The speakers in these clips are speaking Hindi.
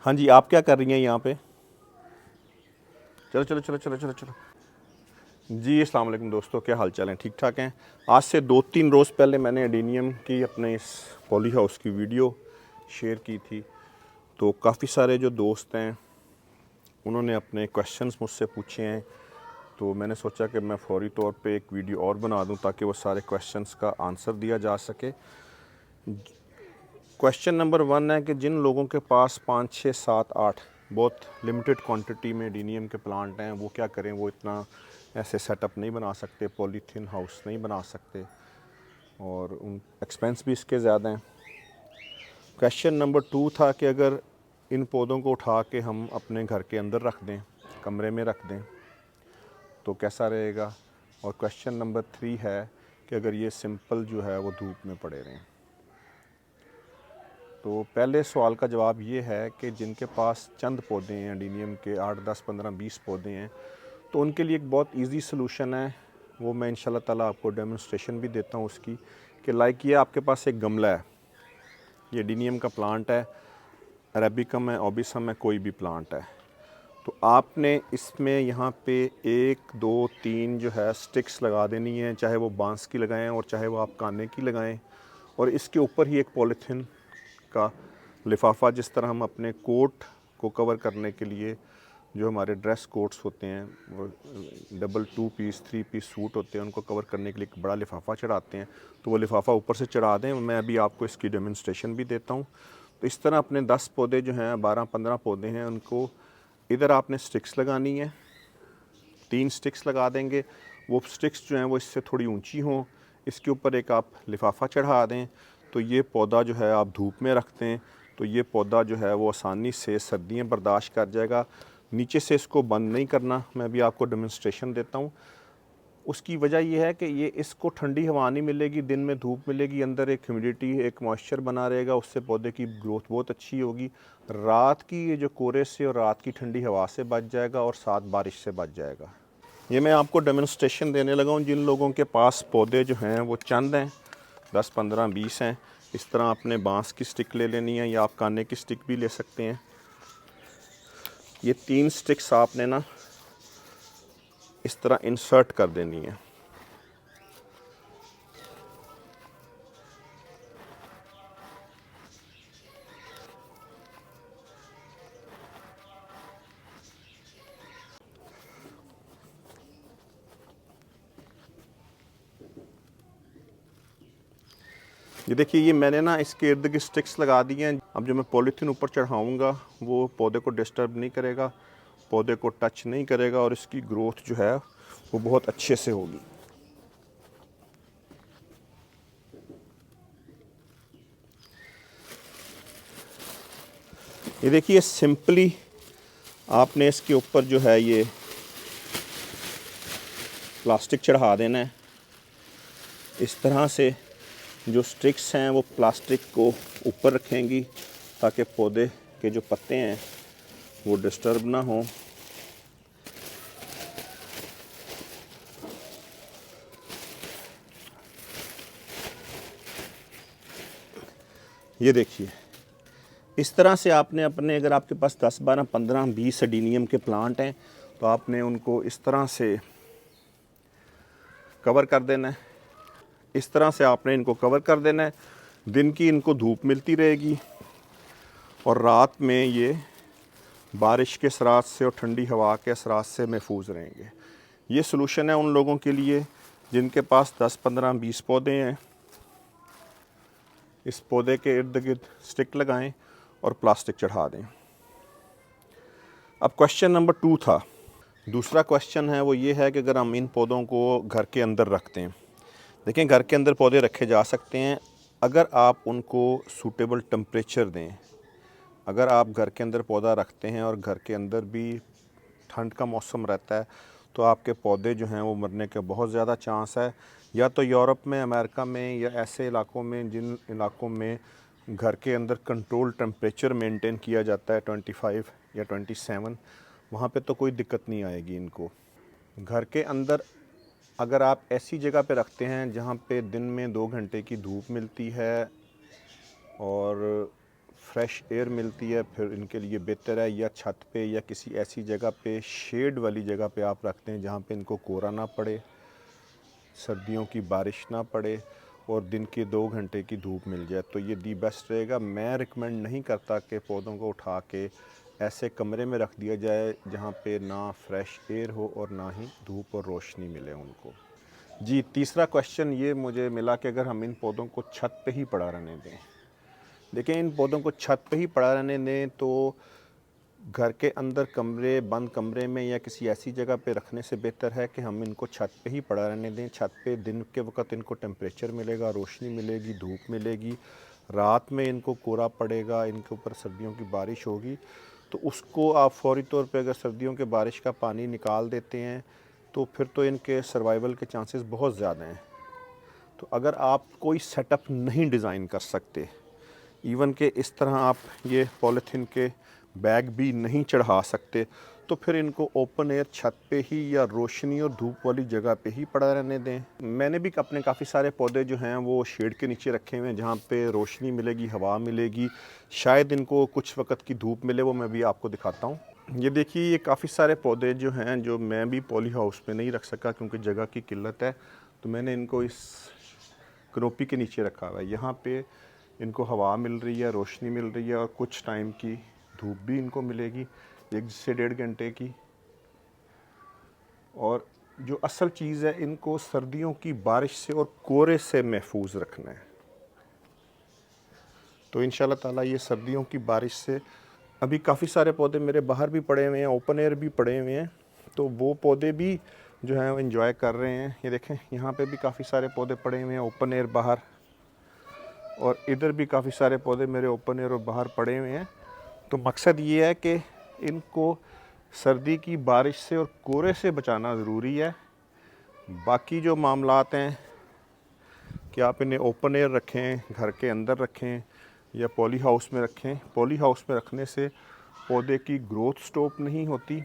हाँ जी, आप क्या कर रही हैं यहाँ पे? चलो चलो चलो चलो चलो चलो। जी अस्सलाम वालेकुम दोस्तों, क्या हाल चाल हैं? ठीक ठाक हैं। आज से 2-3 रोज़ पहले मैंने एडेनियम की अपने इस पॉली हाउस की वीडियो शेयर की थी। तो काफ़ी सारे जो दोस्त हैं उन्होंने अपने क्वेश्चंस मुझसे पूछे हैं, तो मैंने सोचा कि मैं फ़ौरी तौर पे एक वीडियो और बना दूं ताकि वो सारे क्वेश्चंस का आंसर दिया जा सके। क्वेश्चन नंबर 1 है कि जिन लोगों के पास 5, 6, 7, 8 बहुत लिमिटेड क्वांटिटी में एडेनियम के प्लांट हैं, वो क्या करें? वो इतना ऐसे सेटअप नहीं बना सकते, पॉलीथीन हाउस नहीं बना सकते और उन एक्सपेंस भी इसके ज़्यादा हैं। क्वेश्चन नंबर 2 था कि अगर इन पौधों को उठा के हम अपने घर के अंदर रख दें, कमरे में रख दें, तो कैसा रहेगा? और क्वेश्चन नंबर 3 है कि अगर ये सिंपल जो है वो धूप में पड़े रहें। तो पहले सवाल का जवाब ये है कि जिनके पास चंद पौधे हैं एडेनियम के, 8, 10, 15, 20 पौधे हैं, तो उनके लिए एक बहुत इजी सलूशन है। वो मैं इंशाल्लाह ताला आपको डेमोन्स्ट्रेशन भी देता हूँ उसकी, कि लाइक ये आपके पास एक गमला है, ये एडेनियम का प्लांट है, अरेबिकम है, ओबिसम है, कोई भी प्लांट है। तो आपने इसमें यहाँ पे 1, 2, 3 जो है स्टिक्स लगा देनी है, चाहे वो बांस की लगाएं और चाहे वो आप काने की लगाएं। और इसके ऊपर ही एक पॉलीथीन का लिफाफा, जिस तरह हम अपने कोट को कवर करने के लिए जो हमारे ड्रेस कोट्स होते हैं, वो डबल 2 पीस 3 पीस सूट होते हैं, उनको कवर करने के लिए एक बड़ा लिफाफा चढ़ाते हैं, तो वो लिफाफा ऊपर से चढ़ा दें। मैं अभी आपको इसकी डेमोन्स्ट्रेशन भी देता हूँ। तो इस तरह अपने 10 पौधे जो हैं, 12-15 पौधे हैं, उनको इधर आपने स्टिक्स लगानी है, 3 स्टिक्स लगा देंगे। वो स्टिक्स जो हैं वो इससे थोड़ी ऊंची हों, इसके ऊपर एक आप लिफाफा चढ़ा दें। तो ये पौधा जो है आप धूप में रखते हैं तो ये पौधा जो है वो आसानी से सर्दियाँ बर्दाश्त कर जाएगा। नीचे से इसको बंद नहीं करना, मैं भी आपको डेमोन्स्ट्रेशन देता हूँ। उसकी वजह ये है कि ये इसको ठंडी हवा नहीं मिलेगी, दिन में धूप मिलेगी, अंदर एक ह्यूमिडिटी, एक मॉइस्चर बना रहेगा, उससे पौधे की ग्रोथ बहुत अच्छी होगी। रात की ये जो कोहरे से और रात की ठंडी हवा से बच जाएगा और साथ बारिश से बच जाएगा। ये मैं आपको डेमोन्स्ट्रेशन देने लगा हूँ। जिन लोगों के पास पौधे जो हैं वो चंद हैं, 10, 15, 20 हैं, इस तरह आपने बांस की स्टिक ले लेनी है या आप काने की स्टिक भी ले सकते हैं। ये 3 स्टिक्स आपने ना इस तरह इंसर्ट कर देनी है। ये देखिए, ये मैंने ना इसके इर्द गिर्द स्टिक्स लगा दी हैं। अब जो मैं पॉलीथीन ऊपर चढ़ाऊँगा वो पौधे को डिस्टर्ब नहीं करेगा, पौधे को टच नहीं करेगा और इसकी ग्रोथ जो है वो बहुत अच्छे से होगी। ये देखिए, सिंपली आपने इसके ऊपर जो है ये प्लास्टिक चढ़ा देना है। इस तरह से जो स्टिक्स हैं वो प्लास्टिक को ऊपर रखेंगी ताकि पौधे के जो पत्ते हैं वो डिस्टर्ब ना हों। ये देखिए, इस तरह से आपने अपने, अगर आपके पास 10, 12, 15, 20 एडेनियम के प्लांट हैं तो आपने उनको इस तरह से कवर कर देना है। इस तरह से आपने इनको कवर कर देना है। दिन की इनको धूप मिलती रहेगी और रात में ये बारिश के असरात से और ठंडी हवा के असरात से महफूज रहेंगे। ये सलूशन है उन लोगों के लिए जिनके पास 10, 15, 20 पौधे हैं। इस पौधे के इर्द गिर्द स्टिक लगाएं और प्लास्टिक चढ़ा दें। अब क्वेश्चन नंबर 2 था। दूसरा क्वेश्चन है वो ये है कि अगर हम इन पौधों को घर के अंदर रखते हैं, देखें घर के अंदर पौधे रखे जा सकते हैं अगर आप उनको सूटेबल टेम्परेचर दें। अगर आप घर के अंदर पौधा रखते हैं और घर के अंदर भी ठंड का मौसम रहता है तो आपके पौधे जो हैं वो मरने के बहुत ज़्यादा चांस है। या तो यूरोप में, अमेरिका में या ऐसे इलाकों में जिन इलाकों में घर के अंदर कंट्रोल टेम्परेचर मेंटेन किया जाता है 25 या 27, वहाँ पे तो कोई दिक्कत नहीं आएगी इनको। घर के अंदर अगर आप ऐसी जगह पे रखते हैं जहाँ पे दिन में 2 घंटे की धूप मिलती है और फ्रेश एयर मिलती है फिर इनके लिए बेहतर है या छत पे या किसी ऐसी जगह पे, शेड वाली जगह पे आप रखते हैं जहाँ पे इनको कोहरा ना पड़े, सर्दियों की बारिश ना पड़े और दिन के 2 घंटे की धूप मिल जाए, तो ये दी बेस्ट रहेगा। मैं रिकमेंड नहीं करता कि पौधों को उठा के ऐसे कमरे में रख दिया जाए जहाँ पे ना फ्रेश एयर हो और ना ही धूप और रोशनी मिले उनको। जी, तीसरा क्वेश्चन ये मुझे मिला कि अगर हम इन पौधों को छत पे ही पड़ा रहने दें। देखिए, इन पौधों को छत पे ही पड़ा रहने दें तो घर के अंदर कमरे, बंद कमरे में या किसी ऐसी जगह पे रखने से बेहतर है कि हम इनको छत पे ही पड़ा रहने दें। छत पे दिन के वक्त इनको टेम्परेचर मिलेगा, रोशनी मिलेगी, धूप मिलेगी। रात में इनको कोहरा पड़ेगा, इनके ऊपर सर्दियों की बारिश होगी, तो उसको आप फ़ौरी तौर पे अगर सर्दियों के बारिश का पानी निकाल देते हैं तो फिर तो इनके सर्वाइवल के चांसेस बहुत ज़्यादा हैं। तो अगर आप कोई सेटअप नहीं डिज़ाइन कर सकते, इवन के इस तरह आप ये पॉलीथीन के बैग भी नहीं चढ़ा सकते, तो फिर इनको ओपन एयर छत पे ही या रोशनी और धूप वाली जगह पे ही पड़ा रहने दें। मैंने भी अपने काफ़ी सारे पौधे जो हैं वो शेड के नीचे रखे हुए हैं जहाँ पे रोशनी मिलेगी, हवा मिलेगी, शायद इनको कुछ वक्त की धूप मिले, वो मैं भी आपको दिखाता हूँ। ये देखिए, ये काफ़ी सारे पौधे जो हैं जो मैं भी पॉली हाउस में नहीं रख सका क्योंकि जगह की किल्लत है, तो मैंने इनको इस कनोपी के नीचे रखा हुआ है। यहाँ पे इनको हवा मिल रही है, रोशनी मिल रही है और कुछ टाइम की धूप भी इनको मिलेगी, 1 से 1.5 घंटे की। और जो असल चीज़ है, इनको सर्दियों की बारिश से और कोहरे से महफूज रखना है। तो इंशाल्लाह ताला ये सर्दियों की बारिश से, अभी काफ़ी सारे पौधे मेरे बाहर भी पड़े हुए हैं, ओपन एयर भी पड़े हुए हैं, तो वो पौधे भी जो हैं वो इंजॉय कर रहे हैं। ये देखें, यहाँ पे भी काफ़ी सारे पौधे पड़े हुए हैं ओपन एयर बाहर, और इधर भी काफ़ी सारे पौधे मेरे ओपन एयर और बाहर पड़े हुए हैं। तो मकसद ये है कि इनको सर्दी की बारिश से और कोहरे से बचाना ज़रूरी है। बाकी जो मामलात हैं कि आप इन्हें ओपन एयर रखें, घर के अंदर रखें या पॉली हाउस में रखें, पॉली हाउस में रखने से पौधे की ग्रोथ स्टॉप नहीं होती।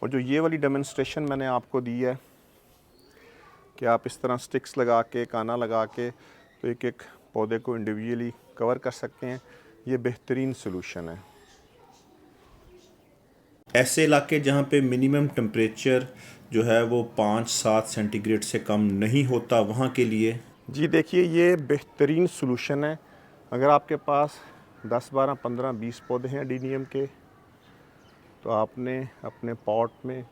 और जो ये वाली डेमोन्स्ट्रेशन मैंने आपको दी है कि आप इस तरह स्टिक्स लगा के, काना लगा के तो एक एक पौधे को इंडिविजुअली कवर कर सकते हैं, ये बेहतरीन सलूशन है। ऐसे इलाके जहाँ पे मिनिमम टेम्परेचर जो है वो 5-7 सेंटीग्रेड से कम नहीं होता, वहाँ के लिए जी देखिए, ये बेहतरीन सलूशन है। अगर आपके पास 10, 12, 15, 20 पौधे हैं एडीनियम के, तो आपने अपने पॉट में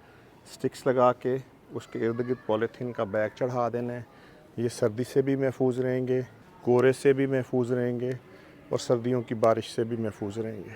स्टिक्स लगा के उसके इर्द गिर्द पॉलीथीन का बैग चढ़ा देना है। ये सर्दी से भी महफूज रहेंगे, कोहरे से भी महफूज रहेंगे और सर्दियों की बारिश से भी महफूज रहेंगे।